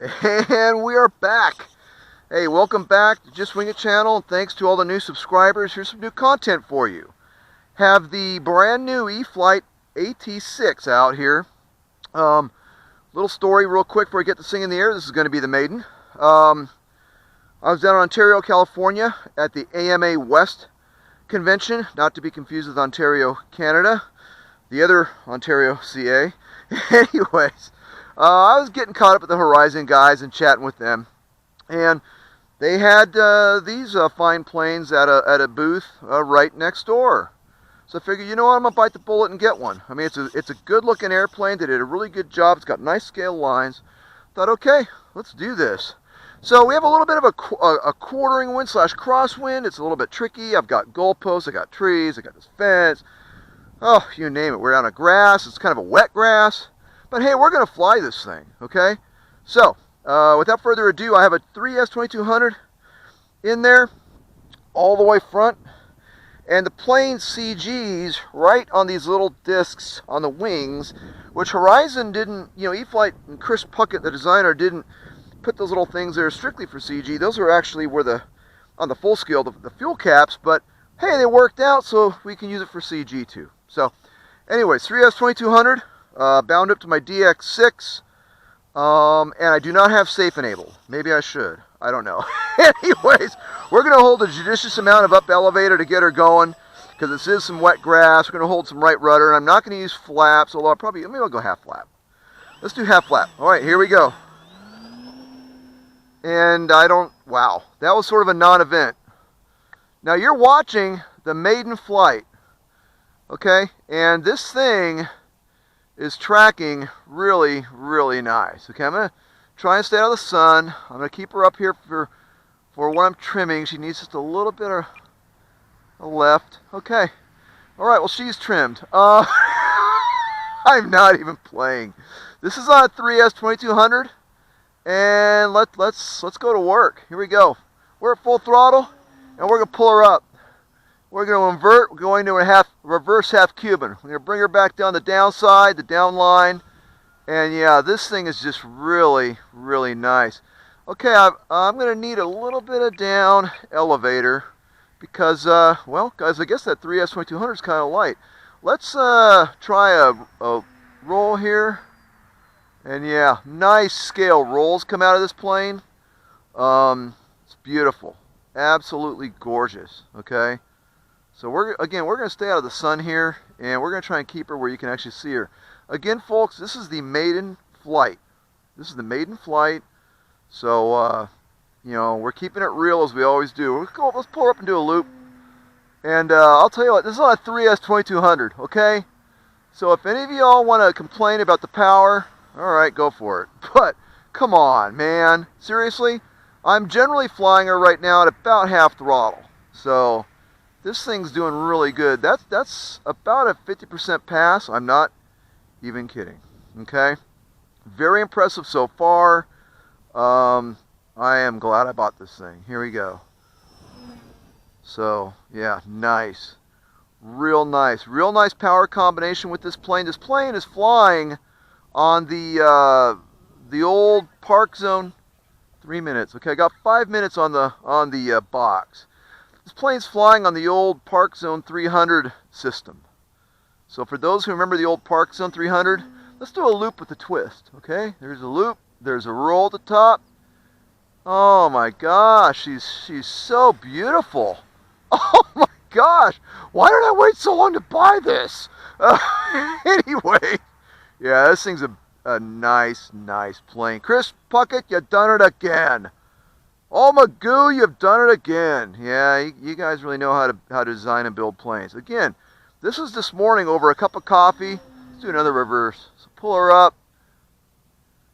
And we are back. Hey, welcome back to Just Wing It channel, and thanks to all the new subscribers. Here's some new content for you. Have the brand new E-flite AT-6 out here. Little story real quick before I get this thing in the air. This is going to be the Maiden. I was down in Ontario, California at the AMA West convention, not to be confused with Ontario, Canada, the other Ontario, CA. Anyways, I was getting caught up with the Horizon guys and chatting with them, and they had these fine planes at a booth right next door. So I figured, you know what, I'm gonna bite the bullet and get one. I mean, it's a good looking airplane. They did a really good job. It's got nice scale lines. Thought, okay, let's do this. So we have a little bit of a quartering wind / crosswind. It's a little bit tricky. I've got goalposts, I got trees, I got this fence. Oh, you name it. We're on a grass. It's kind of a wet grass. But hey, we're going to fly this thing, okay? So, without further ado, I have a 3S2200 in there, all the way front. And the plane CGs right on these little discs on the wings, which Horizon didn't, E-flite and Chris Puckett, the designer, didn't put those little things there strictly for CG. Those are actually on the full scale, the fuel caps, but hey, they worked out, so we can use it for CG too. So, anyways, 3S2200, bound up to my DX6, and I do not have safe enabled. Maybe I should. I don't know. Anyways, we're going to hold a judicious amount of up elevator to get her going, because this is some wet grass. We're going to hold some right rudder, and I'm not going to use flaps, although maybe I'll go half flap. Let's do half flap. All right, here we go. And wow, that was sort of a non-event. Now you're watching the Maiden Flight, okay? And this thing is tracking really, really nice. Okay, I'm going to try and stay out of the sun. I'm going to keep her up here for when I'm trimming. She needs just a little bit of a left. Okay. All right, well, she's trimmed. I'm not even playing. This is on a 3S2200, and let's go to work. Here we go. We're at full throttle, and we're going to pull her up. We're going to invert. We're going to a reverse half Cuban. We're going to bring her back down the downside, the down line. And yeah, this thing is just really, really nice. Okay, I'm going to need a little bit of down elevator because, well, guys, I guess that 3S2200 is kind of light. Let's try a roll here. And yeah, nice scale rolls come out of this plane. It's beautiful. Absolutely gorgeous, okay? So we're going to stay out of the sun here, and we're going to try and keep her where you can actually see her. Again, folks, this is the Maiden Flight. This is the Maiden Flight. So, we're keeping it real as we always do. Let's pull her up and do a loop. And I'll tell you what, this is on a 3S2200, okay? So if any of y'all want to complain about the power, all right, go for it. But come on, man. Seriously? I'm generally flying her right now at about half throttle. So this thing's doing really good. That's about a 50% pass. I'm not even kidding. Okay? Very impressive so far. I am glad I bought this thing. Here we go. So, yeah, nice. Real nice. Real nice power combination with this plane. This plane is flying on the old Park Zone 3 minutes. Okay, I got 5 minutes on the box. This plane's flying on the old Park Zone 300 system. So for those who remember the old Park Zone 300, let's do a loop with a twist, okay? There's a loop, there's a roll at the top. Oh my gosh, she's so beautiful. Oh my gosh, why did I wait so long to buy this? Anyway, yeah, this thing's a nice, nice plane. Chris Puckett, you done it again. Oh, Magoo, you've done it again. Yeah, you guys really know how to design and build planes. Again, this was this morning over a cup of coffee. Let's do another reverse. So pull her up,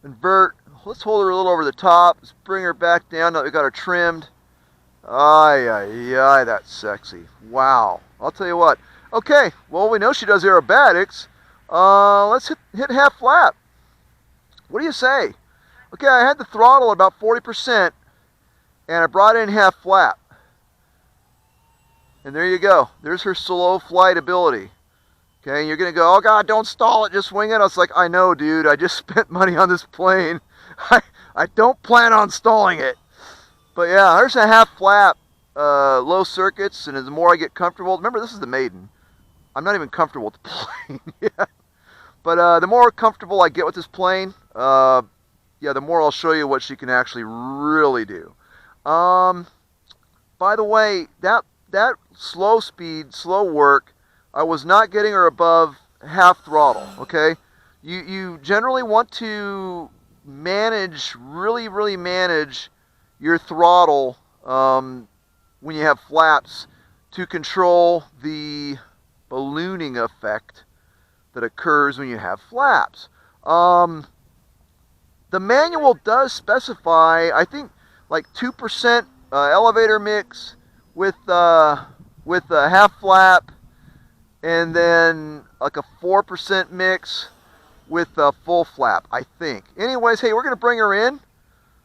invert. Let's hold her a little over the top. Let's bring her back down now that we got her trimmed. Ay, that's sexy. Wow. I'll tell you what. Okay, well, we know she does aerobatics. Let's hit half flap. What do you say? Okay, I had the throttle at about 40%. And I brought in half flap. And there you go. There's her slow flight ability. Okay, and you're going to go, oh God, don't stall it, just wing it. I was like, I know, dude. I just spent money on this plane. I don't plan on stalling it. But yeah, there's a half flap, low circuits, and the more I get comfortable, remember this is the Maiden. I'm not even comfortable with the plane yet. But the more comfortable I get with this plane, yeah, the more I'll show you what she can actually really do. By the way, that slow speed, slow work, I was not getting her above half throttle, okay? You generally want to manage, really manage your throttle when you have flaps to control the ballooning effect that occurs when you have flaps. The manual does specify, I think, like 2% elevator mix with a half flap, and then like a 4% mix with a full flap, I think. Anyways, hey, we're going to bring her in.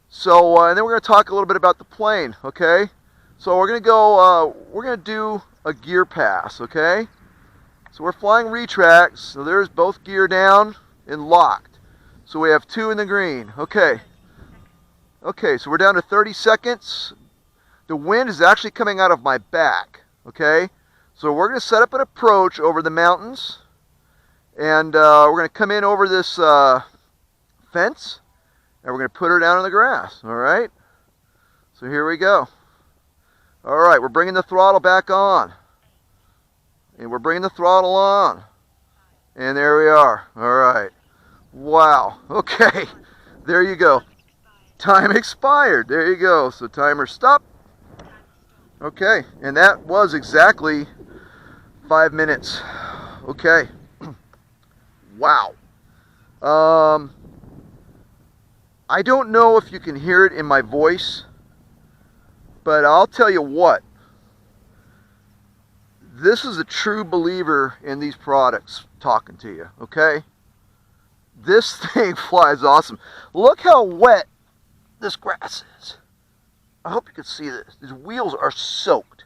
So, and then we're going to talk a little bit about the plane, okay? So we're going to go, we're going to do a gear pass, okay? So we're flying retracts, so there's both gear down and locked. So we have 2 in the green, okay. Okay, so we're down to 30 seconds. The wind is actually coming out of my back, okay? So we're going to set up an approach over the mountains, and we're going to come in over this fence, and we're going to put her down in the grass, all right? So here we go. All right, we're bringing the throttle back on. And we're bringing the throttle on. And there we are. All right. Wow. Okay. There you go. Time expired. There you go. So timer stop. Okay. And that was exactly 5 minutes. Okay. Wow. I don't know if you can hear it in my voice, but I'll tell you what. This is a true believer in these products talking to you, okay? This thing flies awesome. Look how wet this grass is. I hope you can see this. These wheels are soaked.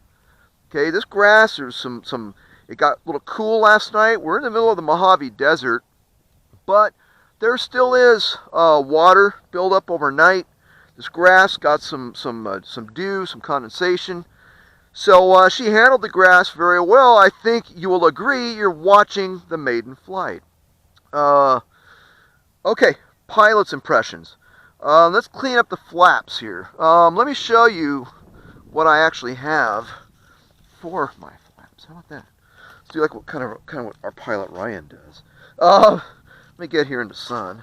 Okay, this grass, there's some, it got a little cool last night. We're in the middle of the Mojave Desert, but there still is water buildup overnight. This grass got some dew, some condensation. So she handled the grass very well. I think you will agree you're watching the Maiden Flight. Okay, pilot's impressions. Let's clean up the flaps here. Let me show you what I actually have for my flaps. How about that? Let's do like what kind of what our pilot Ryan does. Let me get here in the sun.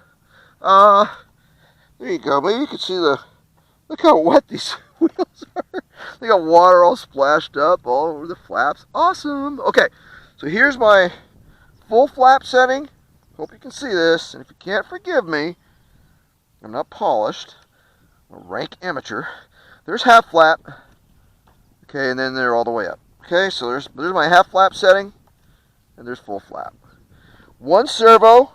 There you go. Maybe you can see look how wet these wheels are. They got water all splashed up all over the flaps. Awesome. Okay, so here's my full flap setting. Hope you can see this. And if you can't forgive me, I'm not polished. I'm a rank amateur. There's half flap. Okay, and then they're all the way up. Okay, so there's my half flap setting, and there's full flap. One servo,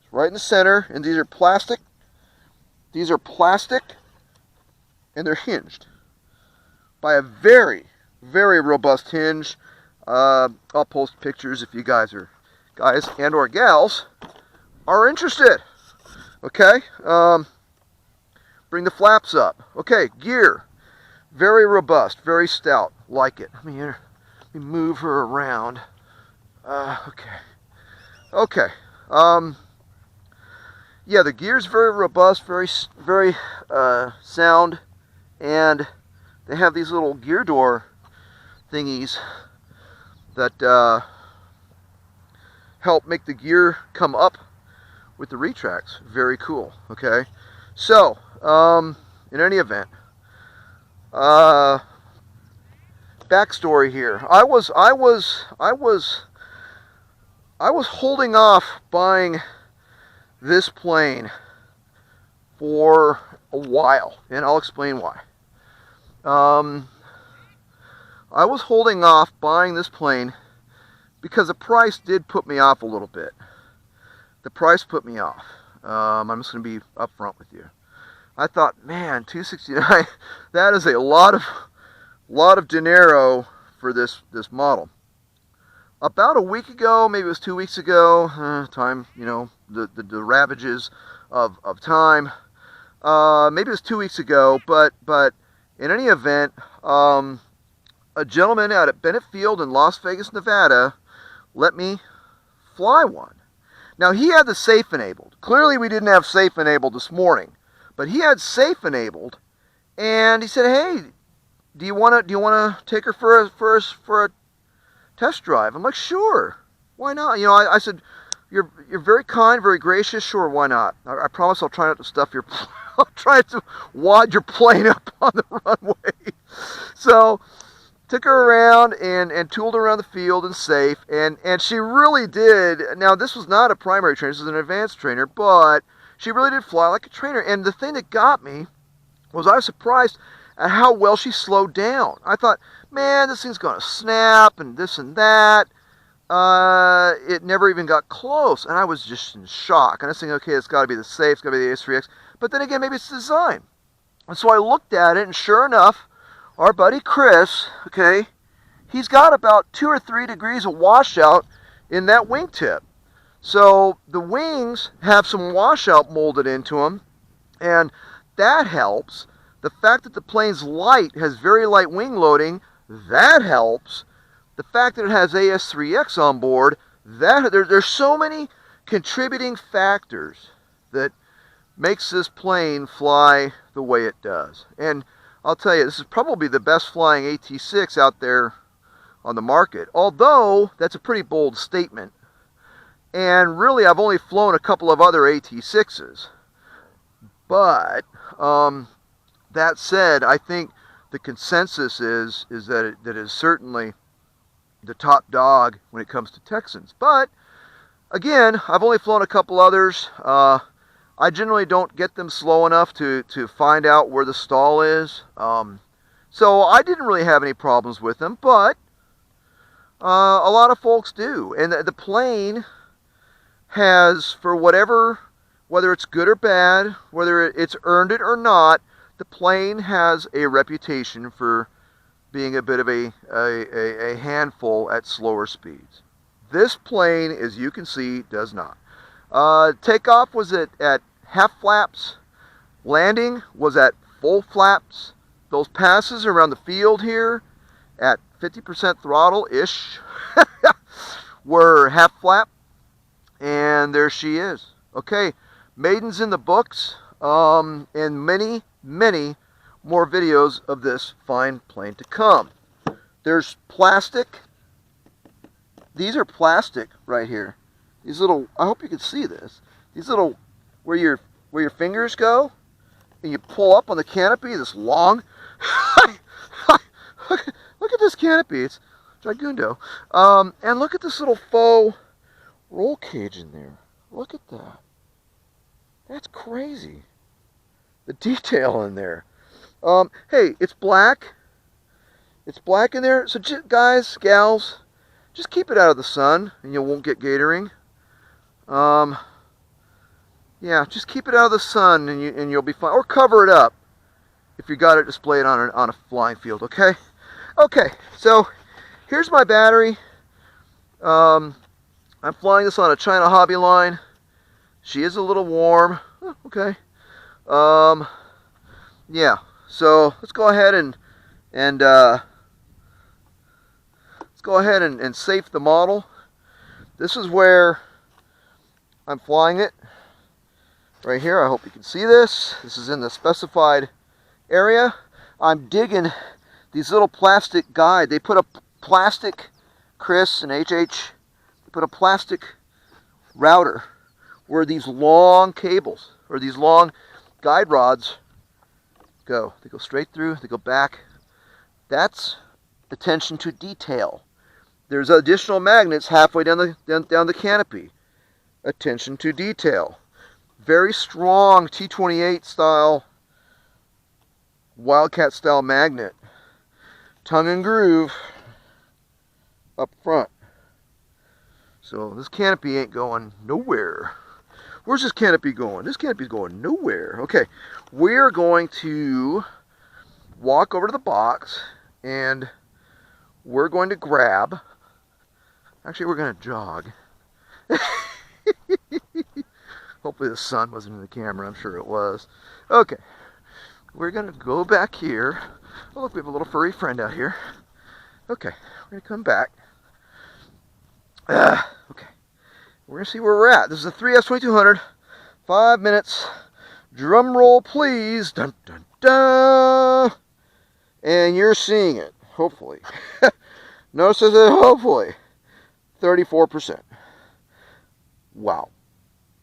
it's right in the center, and these are plastic. These are plastic, and they're hinged by a very robust hinge. I'll post pictures if you guys and or gals are interested. Okay, bring the flaps up. Okay, gear, very robust, very stout, like it. Let me move her around. Okay. Yeah, the gear's very robust, very sound, and they have these little gear door thingies that help make the gear come up with the retracts. Very cool. Okay, so in any event, backstory here. I was holding off buying this plane for a while, and I'll explain why. I was holding off buying this plane because the price did put me off a little bit. The price put me off. I'm just going to be upfront with you. I thought, man, $269, that is a lot of dinero for this model. About a week ago, maybe it was 2 weeks ago, time, you know, the ravages of time. maybe it was 2 weeks ago, but in any event, a gentleman out at Bennett Field in Las Vegas, Nevada, let me fly one. Now, he had the safe enabled. Clearly, we didn't have safe enabled this morning, but he had safe enabled, and he said, "Hey, do you want to take her for a test drive?" I'm like, "Sure, why not?" You know, I said, "You're very kind, very gracious. Sure, why not? I promise I'll try not to stuff your I'll try to wad your plane up on the runway." So took her around and tooled her around the field and safe, and she really did. Now, this was not a primary trainer, this was an advanced trainer, but she really did fly like a trainer. And the thing that got me was I was surprised at how well she slowed down. I thought, man, this thing's going to snap and this and that. It never even got close, and I was just in shock. And I was thinking, okay, it's got to be the safe, it's got to be the AS3X. But then again, maybe it's design. And so I looked at it, and sure enough, our buddy Chris, okay, he's got about 2 or 3 degrees of washout in that wingtip. So the wings have some washout molded into them, and that helps. The fact that the plane's light, has very light wing loading, that helps. The fact that it has AS3X on board, there's so many contributing factors that makes this plane fly the way it does. And I'll tell you, this is probably the best flying AT-6 out there on the market. Although, that's a pretty bold statement. And really, I've only flown a couple of other AT-6s. But, that said, I think the consensus is that it is certainly the top dog when it comes to Texans. But, again, I've only flown a couple others. I generally don't get them slow enough to find out where the stall is. So I didn't really have any problems with them, but a lot of folks do. And the plane has, for whatever, whether it's good or bad, whether it's earned it or not, the plane has a reputation for being a bit of a handful at slower speeds. This plane, as you can see, does not. Takeoff was at half flaps. Landing was at full flaps. Those passes around the field here at 50% throttle-ish were half flap. And there she is. Okay, Maiden's in the books. And many, many more videos of this fine plane to come. There's plastic. These are plastic right here. These little, I hope you can see this. These little, where your fingers go, and you pull up on the canopy, this long. Look at this canopy. It's Gigundo. And look at this little faux roll cage in there. Look at that. That's crazy. The detail in there. Hey, it's black. It's black in there. So guys, gals, just keep it out of the sun, and you won't get gatoring. Yeah, just keep it out of the sun, and you'll be fine. Or cover it up if you got it displayed on a flying field. Okay. Okay. So here's my battery. I'm flying this on a China Hobby line. She is a little warm. Oh, okay. Yeah. So let's go ahead and safe the model. This is where I'm flying it. Right here. I hope you can see this. This is in the specified area. I'm digging these little plastic guide. They put a plastic, Chris and HH, they put a plastic router where these long cables or these long guide rods go. They go straight through, they go back. That's attention to detail. There's additional magnets halfway down the canopy. Attention to detail. Very strong T28 style, Wildcat style magnet. Tongue and groove up front. So this canopy ain't going nowhere. Where's this canopy going? This canopy's going nowhere. Okay, we're going to walk over to the box and we're going to grab, actually we're going to jog. Hopefully the sun wasn't in the camera. I'm sure it was. Okay. We're going to go back here. Oh, look, we have a little furry friend out here. Okay. We're going to come back. Okay. We're going to see where we're at. This is a 3S2200. 5 minutes. Drum roll, please. Dun, dun, dun. And you're seeing it. Hopefully. Notice I said hopefully. 34%. Wow.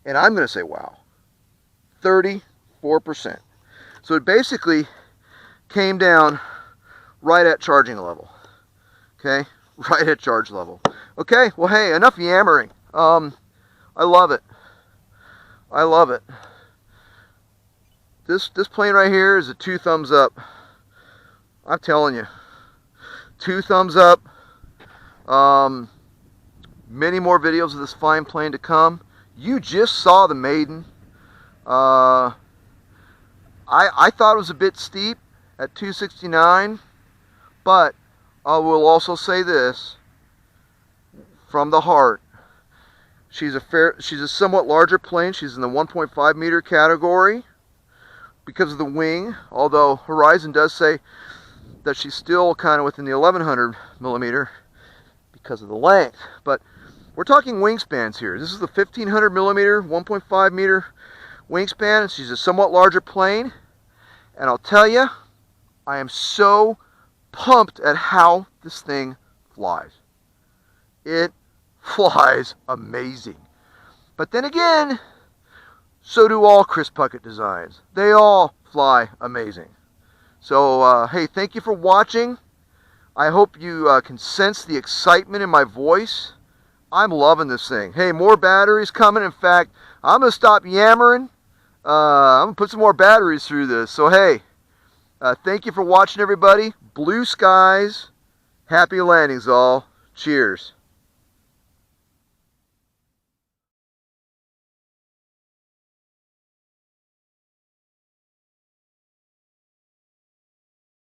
And I'm going to say wow. 34%. So it basically came down right at charging level. Okay? Right at charge level. Okay? Well, hey, enough yammering. I love it. I love it. This plane right here is a 2 thumbs up. I'm telling you. 2 thumbs up. Many more videos of this fine plane to come. You just saw the Maiden. I thought it was a bit steep at 269, but I will also say this from the heart. She's a somewhat larger plane. She's in the 1.5 meter category because of the wing, although Horizon does say that she's still kind of within the 1100 millimeter because of the length. But we're talking wingspans here. This is the 1500 millimeter, 1.5 meter wingspan. She's a somewhat larger plane. And I'll tell you, I am so pumped at how this thing flies. It flies amazing. But then again, so do all Chris Puckett designs. They all fly amazing. So, hey, thank you for watching. I hope you can sense the excitement in my voice. I'm loving this thing. Hey, more batteries coming. In fact, I'm going to stop yammering. I'm going to put some more batteries through this. So, hey, thank you for watching, everybody. Blue skies. Happy landings, all. Cheers.